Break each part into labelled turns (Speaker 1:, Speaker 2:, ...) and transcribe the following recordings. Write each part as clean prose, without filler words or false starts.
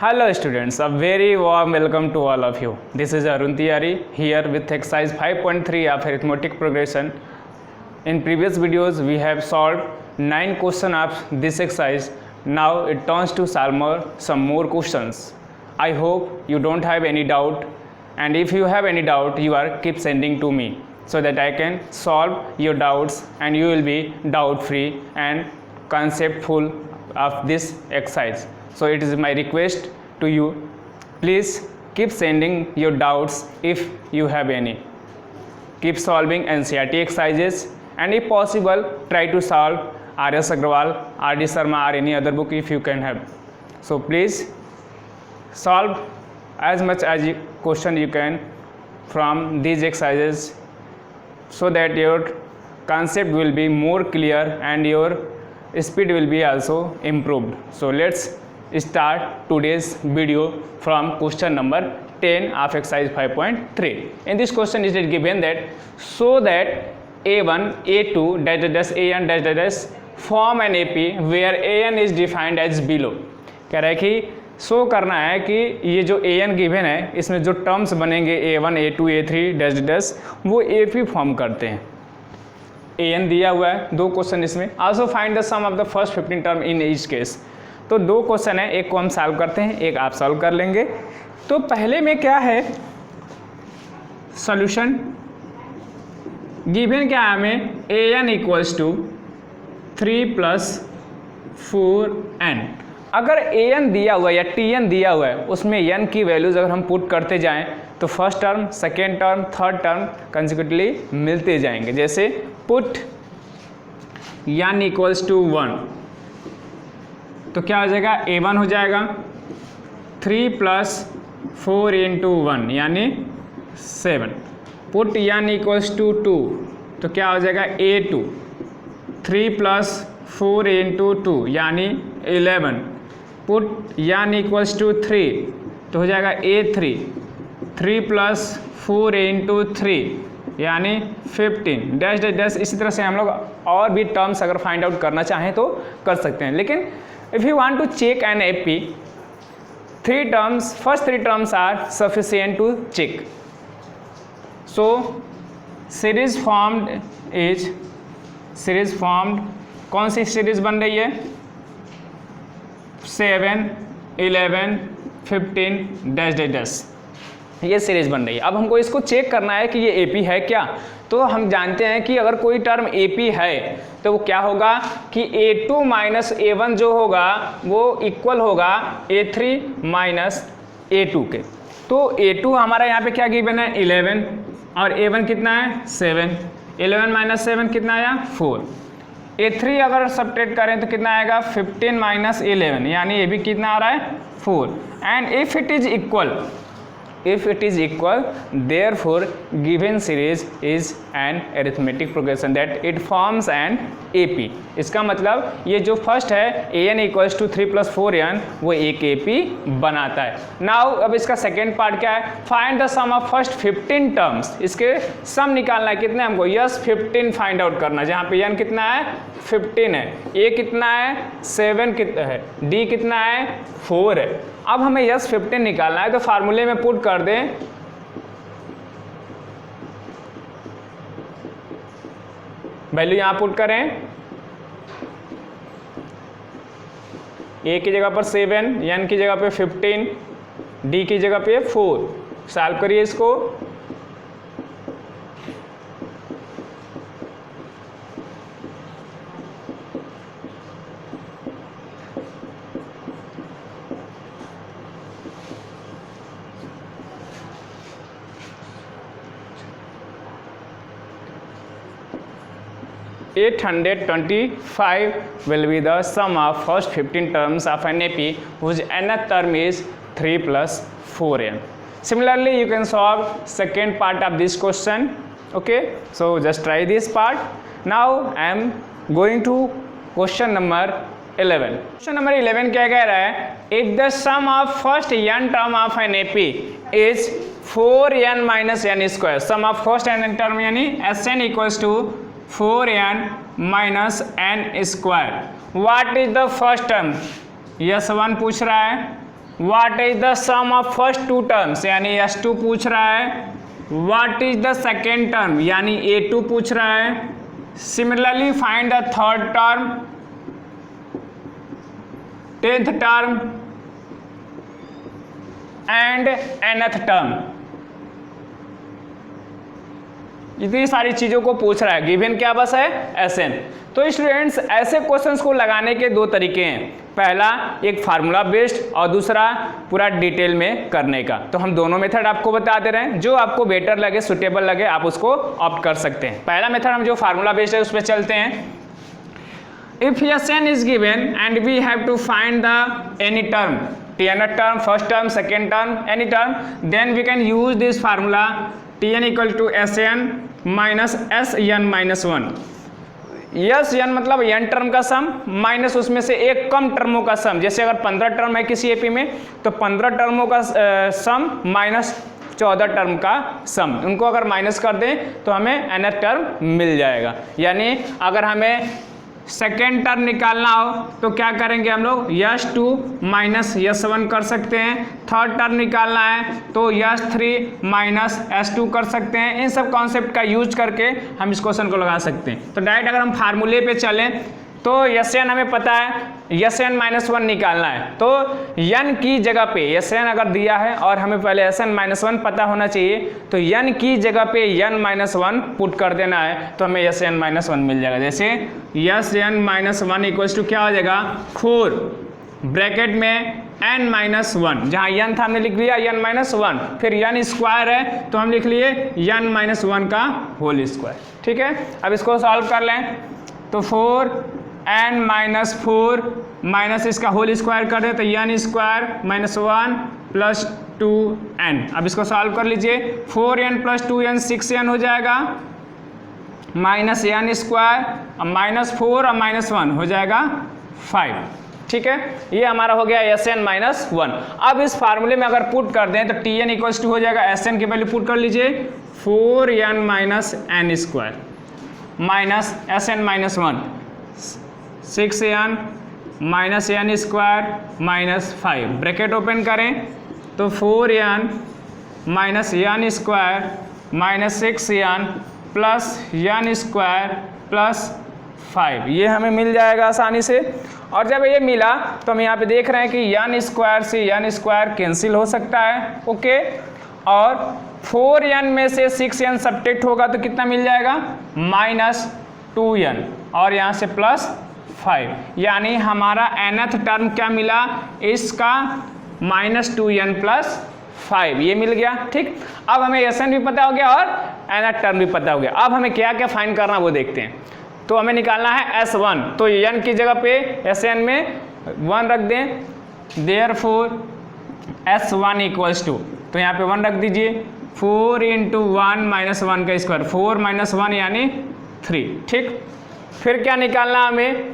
Speaker 1: Hello students, a very warm welcome to all of you. This is Arun Tiyari here with exercise 5.3 of arithmetic progression. In previous videos we have solved 9 questions of this exercise. Now it turns to solve some more questions. I hope you don't have any doubt, and if you have any doubt you are keep sending to me so that I can solve your doubts and you will be doubt free and conceptful of this exercise. So it is my request to you, please keep sending your doubts if you have any. Keep solving NCERT exercises, and if possible try to solve R.S. Agrawal, R.D. Sharma or any other book if you can have. So please solve as much as question you can from these exercises so that your concept will be more clear and your speed will be also improved. So let's start today's video from question number 10 of exercise 5.3. In this question it is given that so that A1, A2, dash AN dash form an AP where AN is defined as below. कह रहा है कि show करना है कि ये जो AN given है इसमें जो टर्म्स बनेंगे A1, A2, A3 डैश वो AP फॉर्म करते हैं. AN दिया हुआ है, दो क्वेश्चन इसमें. Also find the sum of the first 15 term in each case. तो दो क्वेश्चन है, एक को हम सॉल्व करते हैं, एक आप सॉल्व कर लेंगे. तो पहले में क्या है सॉल्यूशन गिवन क्या है हमें AN इक्वल्स टू 3 + 4n. अगर AN दिया हुआ है या TN दिया हुआ है उसमें n की वैल्यूज अगर हम पुट करते जाएं तो first term, second term, third term consecutively मिलते जाएंगे. जैसे पुट n इक्वल्स टू 1 तो क्या हो जाएगा A1 हो जाएगा 3 + 4 × 1 यानी 7. पुट n इक्वल्स टू 2 तो क्या हो जाएगा A2 3 + 4 × 2 यानी 11. पुट n इक्वल्स टू 3 तो हो जाएगा A3 3 + 4 × 3 यानी 15 डैश. इसी तरह से हम लोग और भी टर्म्स अगर फाइंड आउट करना चाहें तो कर सकते हैं. लेकिन if you want to check an AP, first three terms are sufficient to check. So series formed कौन सी सीरीज बन रही है 7, 11, 15 डैश ये सीरीज बन रही है. अब हमको इसको चेक करना है कि ये AP है क्या. तो हम जानते हैं कि अगर कोई टर्म AP है तो वो क्या होगा कि A2 - A1 जो होगा वो इक्वल होगा A3 - A2 के. तो A2 हमारा यहाँ पे क्या गिवन है 11 और A1 कितना है 7. 11 - 7 कितना आया 4. A3 अगर सब्ट्रैक्ट करें तो कितना आएगा 15 - 11 यानी ये भी कितना आ रहा है 4. And if it is equal therefore given series is an arithmetic progression that it forms an AP. इसका मतलब ये जो फर्स्ट है AN इक्वल्स टू 3 + 4n वो एक AP बनाता है. नाउ अब इसका सेकेंड पार्ट क्या है find the sum of first 15 terms. इसके सम निकालना है कितने हमको 15 फाइंड आउट करना. जहाँ पे n कितना है 15 है, A कितना है 7 कितना है, D कितना है 4 है. अब हमें 15 निकालना है तो फार्मूले में पुट कर दें वैल्यू यहाँ पुट करें. A की जगह पर 7, n की जगह पे 15, D की जगह पे 4. सॉल्व करिए इसको. $825 will be the sum of first 15 terms of an AP whose nth term is 3 + 4n. Similarly, you can solve second part of this question. Okay, so just try this part. Now I am going to question number 11. Question number 11 क्या कह रहा है if the sum of first n term of an AP is 4n - n². sum of first n term यानी Sn equals to 4n - n². What is the first term. S1 पूछ रहा है what is the sum of first two terms, यानी S2 पूछ रहा है। What is the second term, यानी A2 पूछ रहा है। Similarly find the third term, 10th term and nth term. इतनी सारी चीजों को पूछ रहा है। गिवन क्या बस है Sn। तो स्टूडेंट्स ऐसे क्वेश्चंस को लगाने के दो तरीके हैं, पहला एक फार्मूला बेस्ड और दूसरा पूरा डिटेल में करने का। तो हम दोनों मेथड आपको बता दे रहे हैं, जो आपको बेटर लगे, सुटेबल लगे, आप उसको ऑप्ट कर सकते हैं। पहला मेथड हम जो फार्मूला बेस्ड है उस पर चलते हैं। If Sn is given and we have to find the any term, nth term, first term, second term, any term, then we can use this formula Tn equal to Sn minus Sn minus 1। Sn मतलब n term का सम minus उसमें से एक कम टर्मों का सम। जैसे अगर 15 term है किसी एपी में तो 15 टर्मों का सम माइनस 14 टर्म का सम, उनको अगर माइनस कर दें तो हमें nth टर्म मिल जाएगा। यानी अगर हमें सेकेंड टर्म निकालना हो तो क्या करेंगे हम लोग, S2 माइनस S1 कर सकते हैं। थर्ड टर्म निकालना है तो S3 माइनस S2 कर सकते हैं। इन सब कॉन्सेप्ट का यूज करके हम इस क्वेश्चन को लगा सकते हैं। तो डायरेक्ट अगर हम फार्मूले पे चलें तो Sn हमें पता है, Sn माइनस 1 निकालना है। तो n की जगह पे Sn अगर दिया है और हमें पहले Sn माइनस 1 पता होना चाहिए, तो n की जगह पे n माइनस 1 पुट कर देना है तो हमें Sn माइनस 1 मिल जाएगा। जैसे Sn माइनस 1 इक्वल्स टू क्या हो जाएगा, 4 ब्रैकेट में n माइनस 1, जहाँ n था हमने लिख लिया n माइनस 1, फिर n स्क्वायर है तो हम लिख लिए n माइनस 1 का होल स्क्वायर। ठीक है, अब इसको सॉल्व कर लें तो 4n माइनस 4 माइनस इसका होल स्क्वायर कर दे तो n square minus 1 plus 2n। अब इसको सॉल्व कर लीजिए, 4n प्लस 2n 6n हो जाएगा, माइनस n स्क्वायर माइनस 4 और माइनस 1 हो जाएगा 5। ठीक है, ये हमारा हो गया Sn माइनस 1। अब इस फार्मूले में अगर पुट कर दें तो Tn इक्वल्स टू हो जाएगा, Sn की वैल्यू पुट कर लीजिए 4n minus n square minus Sn minus 1 6n minus n square minus 5, bracket open करें तो 4n minus n square minus 6n plus n square plus 5, ये हमें मिल जाएगा आसानी से। और जब ये मिला तो हम यहाँ पे देख रहे हैं कि n स्क्वायर से n स्क्वायर कैंसिल हो सकता है, ओके। और 4n में से 6n सब्ट्रैक्ट होगा तो कितना मिल जाएगा, माइनस 2n और यहाँ से प्लस 5, यानी हमारा nth टर्म क्या मिला, इसका माइनस 2n प्लस 5, ये मिल गया। ठीक, अब हमें Sn भी पता हो गया और nth टर्म भी पता हो गया। अब हमें क्या क्या फाइंड करना वो देखते हैं। तो हमें निकालना है S1, तो n की जगह पे Sn में 1 रख दें, देयरफॉर S1 इक्वल्स टू, तो यहाँ पे 1 रख दीजिए, 4 इंटू 1 माइनस 1 का स्क्वायर, 4 माइनस 1 यानी 3। ठीक, फिर क्या निकालना हमें,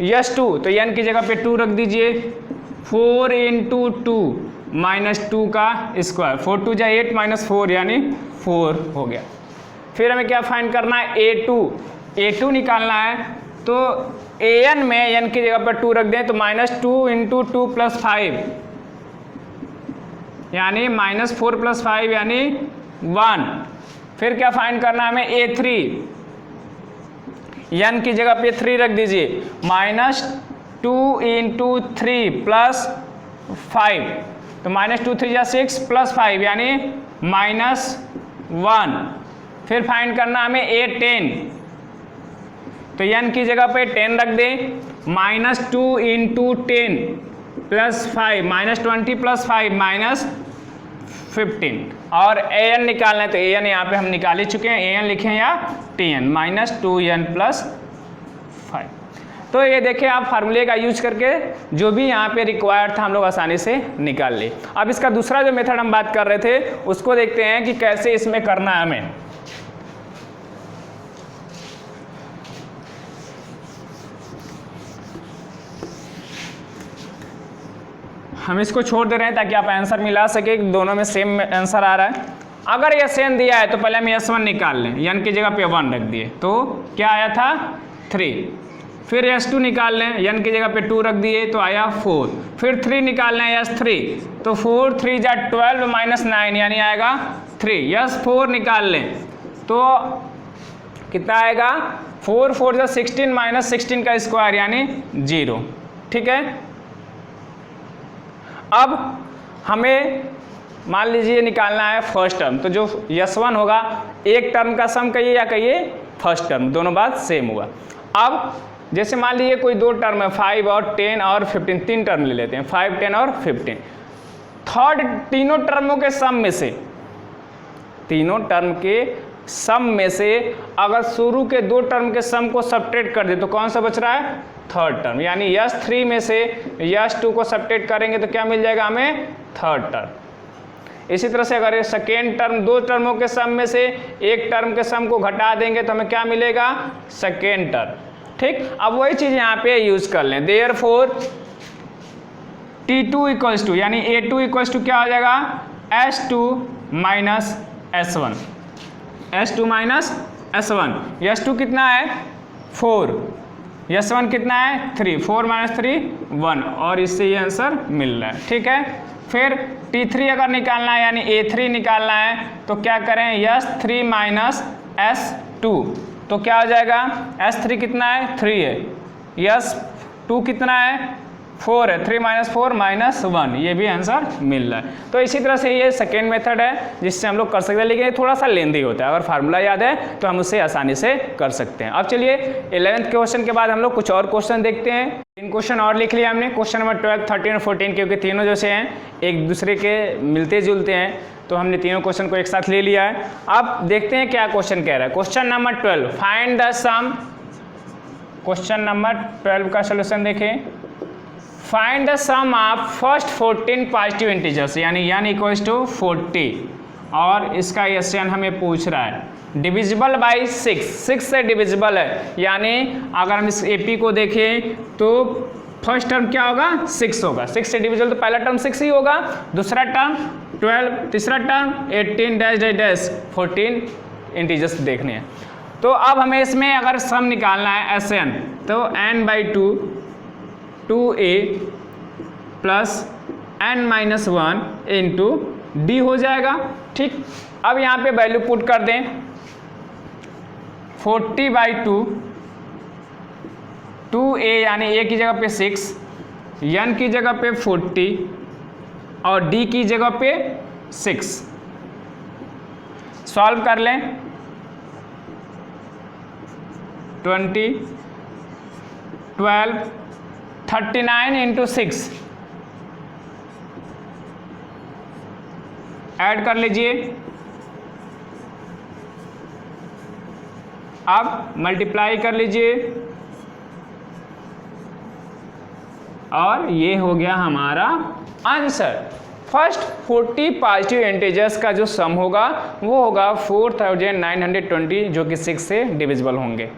Speaker 1: S2, तो n की जगह पे 2 रख दीजिए, 4 इंटू 2 माइनस 2 का स्क्वायर, 4 2 जा 8 माइनस 4 यानी 4 हो गया। फिर हमें क्या फाइंड करना है, A2 निकालना है, तो An में n की जगह पर 2 रख दें तो माइनस 2 इंटू 2 प्लस 5 यानी माइनस 4 प्लस 5 यानी 1। फिर क्या फाइंड करना है हमें, A3, n की जगह पे 3 रख दीजिए, माइनस 2 इंटू 3 प्लस 5, तो माइनस 2 3 या 6 प्लस 5 यानी माइनस 1। फिर फाइंड करना हमें A10, तो n की जगह पे 10 रख दें, minus 2 into 10 plus 5 minus 20 plus 5 minus 15। और an निकालना है तो an यहाँ पे हम निकाल ही चुके हैं, an लिखें या Tn, माइनस 2n प्लस 5। तो ये देखें आप फार्मूले का यूज करके जो भी यहाँ पे रिक्वायर्ड था हम लोग आसानी से निकाल ले। अब इसका दूसरा जो मेथड हम बात कर रहे थे उसको देखते हैं कि कैसे इसमें करना है हमें। हम इसको छोड़ दे रहे हैं ताकि आप आंसर मिला सके, दोनों में सेम आंसर आ रहा है। अगर Sn दिया है तो पहले हम S1 निकाल लें, n की जगह पे 1 रख दिए तो क्या आया था 3, फिर S2 निकाल लें, n की जगह पे 2 रख दिए तो आया 4, फिर 3 निकालना है S3, तो 4 3 जा 12 माइनस 9 यानी आएगा 3। S4 निकाल लें तो कितना आएगा, 4 4 जा 16 माइनस 16 का स्क्वायर यानी 0। ठीक है, अब हमें मान लीजिए निकालना है फर्स्ट टर्म, तो जो S1 होगा एक टर्म का सम कहिए या कहिए फर्स्ट टर्म, दोनों बात सेम हुआ। अब जैसे मान लीजिए कोई दो टर्म है 5 और 10 और 15, तीन टर्म ले लेते हैं 5 10 और 15। थर्ड तीनों टर्मों के सम में से, तीनों टर्म के सम में से अगर शुरू के दो टर्म के सम को सब्ट्रैक्ट कर दे तो कौन सा बच रहा है, थर्ड टर्म। यानी S3 में से S2 को सब्ट्रैक्ट करेंगे तो क्या मिल जाएगा हमें, थर्ड टर्म। इसी तरह से अगर सेकेंड टर्म दो टर्मों के सम में से एक टर्म के सम को घटा देंगे तो हमें क्या मिलेगा, सेकेंड टर्म। ठीक, अब वही चीज़ यहाँ पे यूज कर लें। देयरफॉर T2 इक्वल्स टू, यानी A2 इक्वल्स टू क्या हो जाएगा, S2 minus S1, S2 minus S1। S2 कितना है 4, S1 कितना है 3, 4 माइनस 3 1, और इससे ये आंसर मिल रहा है। ठीक है, फिर T3 अगर निकालना है यानी A3 निकालना है तो क्या करें, S3 माइनस S2, तो क्या हो जाएगा, S3 कितना है 3 है, S2 कितना है 4 है, 3 माइनस 4 माइनस 1, ये भी आंसर मिल रहा है। तो इसी तरह से ये सेकेंड मेथड है जिससे हम लोग कर सकते हैं, लेकिन ये थोड़ा सा लेंदी होता है। अगर फार्मूला याद है तो हम उससे आसानी से कर सकते हैं। अब चलिए 11th क्वेश्चन के बाद हम लोग कुछ और क्वेश्चन देखते हैं। 3 क्वेश्चन और लिख लिया हमने, क्वेश्चन नंबर 12 13 और 14, क्योंकि तीनों जैसे हैं एक दूसरे के मिलते जुलते हैं तो हमने तीनों क्वेश्चन को एक साथ ले लिया है। अब देखते हैं क्या क्वेश्चन कह रहा है। Question number 12, find the sum. Question number 12 का सोल्यूशन देखें। Find the sum of first 14 positive integers, यानी n इक्वल्स टू 40, और इसका SN हमें पूछ रहा है डिविजिबल बाई 6, 6 से डिविजिबल है। यानी अगर हम इस AP को देखें तो फर्स्ट टर्म क्या होगा, 6 होगा, 6 से डिविजिबल तो पहला टर्म 6 ही होगा, दूसरा टर्म 12, तीसरा term 18 dash dash dash 14 integers देखने हैं। तो अब हमें इसमें अगर सम निकालना है SN, तो n/2 2a plus n-1 into d हो जाएगा। ठीक, अब यहाँ पे वैल्यू पुट कर दें, 40/2 2a यानी a की जगह पे 6, n की जगह पे 40 और d की जगह पे 6। सॉल्व कर लें, 20 12 39 इंटू 6 ऐड कर लीजिए। अब मल्टीप्लाई कर लीजिए और ये हो गया हमारा आंसर। फर्स्ट 40 पॉजिटिव इंटीजर्स का जो सम होगा वो होगा 4920, जो कि 6 से डिविजिबल होंगे।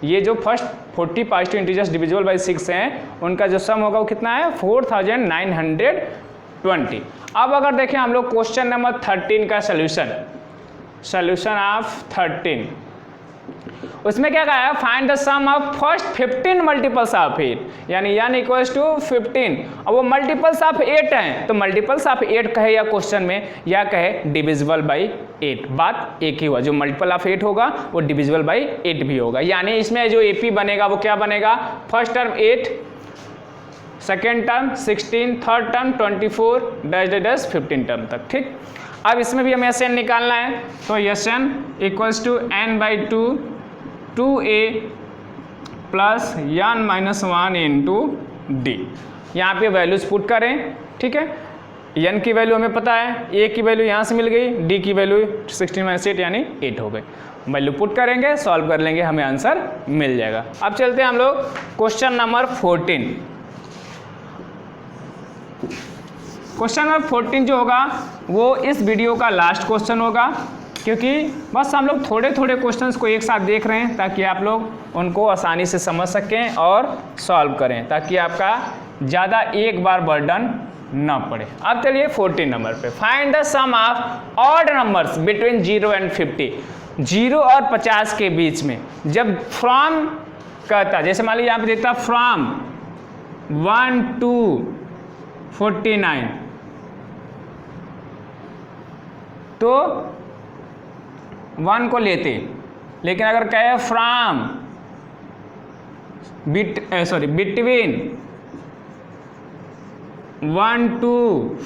Speaker 1: ये जो first 40 positive integers divisible by 6 हैं उनका जो सम होगा वो कितना है, 4920। अब अगर देखें हम लोग क्वेश्चन नंबर 13 का सॉल्यूशन ऑफ 13, उसमें क्या कहा है, find the sum of first 15 multiples of 8, यानी n इक्वल्स टू 15। अब वो मल्टीपल्स ऑफ 8 हैं तो मल्टीपल्स ऑफ 8 कहे या क्वेश्चन में, या कहे डिविजिबल बाई 8, बात एक ही हुआ। जो मल्टीपल ऑफ 8 होगा वो डिविजिबल बाई 8 भी होगा। यानी इसमें जो AP बनेगा वो क्या बनेगा, first term 8, second term 16, third term 24 dash dash 15 term तक। ठीक, अब इसमें भी हमें SN निकालना है, तो SN equals to n/2 2a plus n-1 into d। यहाँ पे वैल्यूज पुट करें। ठीक है, n की वैल्यू हमें पता है, a की वैल्यू यहाँ से मिल गई, d की वैल्यू 16 - 8 यानी 8 हो गई। वैल्यू पुट करेंगे, सॉल्व कर लेंगे, हमें आंसर मिल जाएगा। अब चलते हैं हम लोग क्वेश्चन नंबर 14। क्वेश्चन नंबर 14 जो होगा वो इस वीडियो का लास्ट क्वेश्चन होगा, क्योंकि बस हम लोग थोड़े थोड़े क्वेश्चंस को एक साथ देख रहे हैं ताकि आप लोग उनको आसानी से समझ सकें और सॉल्व करें, ताकि आपका ज़्यादा एक बार बर्डन ना पड़े। अब चलिए 14 नंबर पे, find the sum of odd numbers between 0 and 50। 0 और 50 के बीच में, जब फ्रॉम कहता, जैसे मान लीजिए यहाँ पे देता फ्रॉम 1 to 49, तो 1 को लेते, लेकिन अगर कहे फ्रॉम बिटवीन 1 to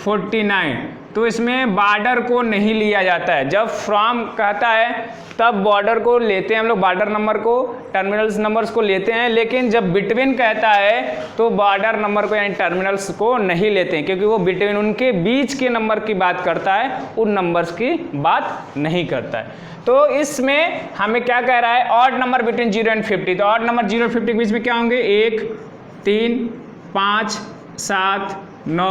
Speaker 1: 49, तो इसमें बॉर्डर को नहीं लिया जाता है। जब फ्रॉम कहता है तब बॉर्डर को लेते हैं हम लोग, बॉर्डर नंबर को, टर्मिनल्स नंबर्स को लेते हैं, लेकिन जब बिटवीन कहता है तो बॉर्डर नंबर को यानी टर्मिनल्स को नहीं लेते हैं, क्योंकि वो बिटवीन उनके बीच के नंबर की बात करता है, उन नंबर्स की बात नहीं करता है। तो इसमें हमें क्या कह रहा है, ऑड नंबर बिटवीन 0 and 50, तो ऑड नंबर 0 और 50 के बीच में क्या होंगे, 1 3 5 7 9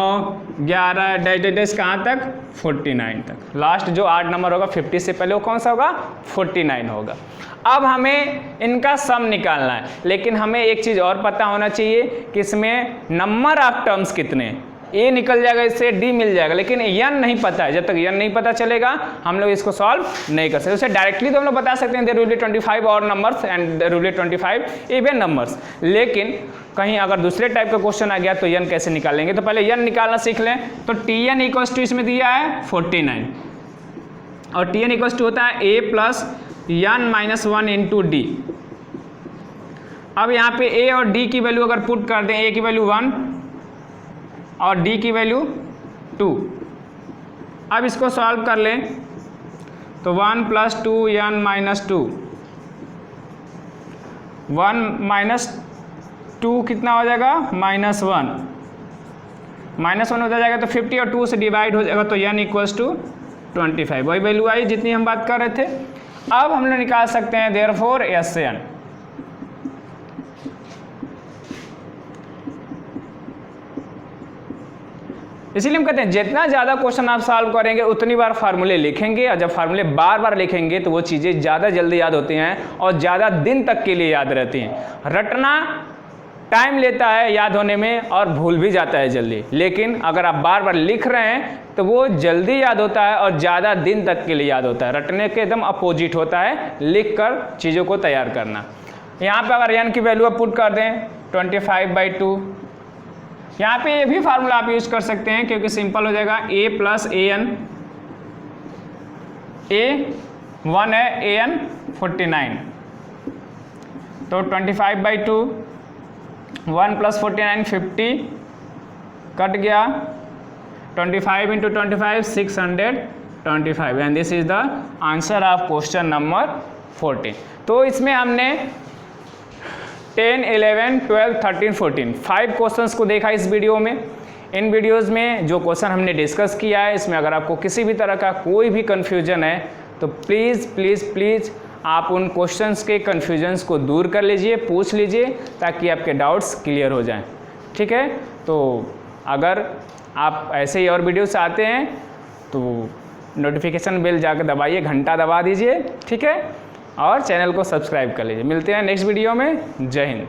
Speaker 1: 11 डैश कहाँ तक, 49 तक। लास्ट जो आठ नंबर होगा 50 से पहले वो कौन सा होगा, 49 होगा। अब हमें इनका सम निकालना है, लेकिन हमें एक चीज़ और पता होना चाहिए कि इसमें नंबर ऑफ टर्म्स कितने, ए निकल जाएगा, इससे डी मिल जाएगा, लेकिन एन नहीं पता है। जब तक एन नहीं पता चलेगा हम लोग इसको सॉल्व नहीं कर सकते। उसे डायरेक्टली तो हम लोग बता सकते हैं there will be 25 odd numbers and there will be 25 even numbers, लेकिन कहीं अगर दूसरे टाइप का क्वेश्चन आ गया तो एन कैसे निकालेंगे। तो पहले एन निकालना सीख लें। तो टी एन इक्वल्स टू इसमें दिया है 49, और टी एन इक्वल्स टू होता है a plus n minus 1 into d. अब यहाँ पे ए और डी की वैल्यू अगर पुट कर दें, ए की वैल्यू 1 और डी की वैल्यू 2। अब इसको सॉल्व कर लें तो 1 प्लस 2 एन माइनस 2, 1 माइनस 2 कितना हो जाएगा, -1, -1 हो जाएगा तो 50 और 2 से डिवाइड हो जाएगा, तो एन इक्वल्स टू 25, वही वैल्यू आई जितनी हम बात कर रहे थे। अब हम लोग निकाल सकते हैं देयरफॉर एस एन। इसीलिए हम कहते हैं जितना ज़्यादा क्वेश्चन आप सॉल्व करेंगे उतनी बार फार्मूले लिखेंगे, और जब फार्मूले बार बार लिखेंगे तो वो चीज़ें ज़्यादा जल्दी याद होती हैं और ज़्यादा दिन तक के लिए याद रहती हैं। रटना टाइम लेता है याद होने में और भूल भी जाता है जल्दी, लेकिन अगर आप बार बार लिख रहे हैं तो वो जल्दी याद होता है और ज़्यादा दिन तक के लिए याद होता है। रटने के एकदम अपोजिट होता है लिख कर चीज़ों को तैयार करना। यहाँ पे अगर एन की वैल्यू आप पुट कर दें 25/2, यहाँ पे ये भी फार्मूला आप यूज कर सकते हैं क्योंकि सिंपल हो जाएगा, a प्लस ए एन, ए 1 है, ए एन 49, तो 25/2, 1 प्लस 49 50 कट गया, 25 into 25 625, and this is the answer of question number 14। तो इसमें हमने 10, 11, 12, 13, 14 5 क्वेश्चंस को देखा इस वीडियो में। इन वीडियोस में जो क्वेश्चन हमने डिस्कस किया है, इसमें अगर आपको किसी भी तरह का कोई भी कन्फ्यूजन है तो प्लीज़ प्लीज़ प्लीज़ आप उन क्वेश्चंस के कन्फ्यूजन्स को दूर कर लीजिए, पूछ लीजिए, ताकि आपके डाउट्स क्लियर हो जाएं। ठीक है, तो अगर आप ऐसे ही और वीडियो से आते हैं तो नोटिफिकेशन बेल जाकर दबाइए, घंटा दबा दीजिए, ठीक है, और चैनल को सब्सक्राइब कर लीजिए। मिलते हैं नेक्स्ट वीडियो में। जय हिंद।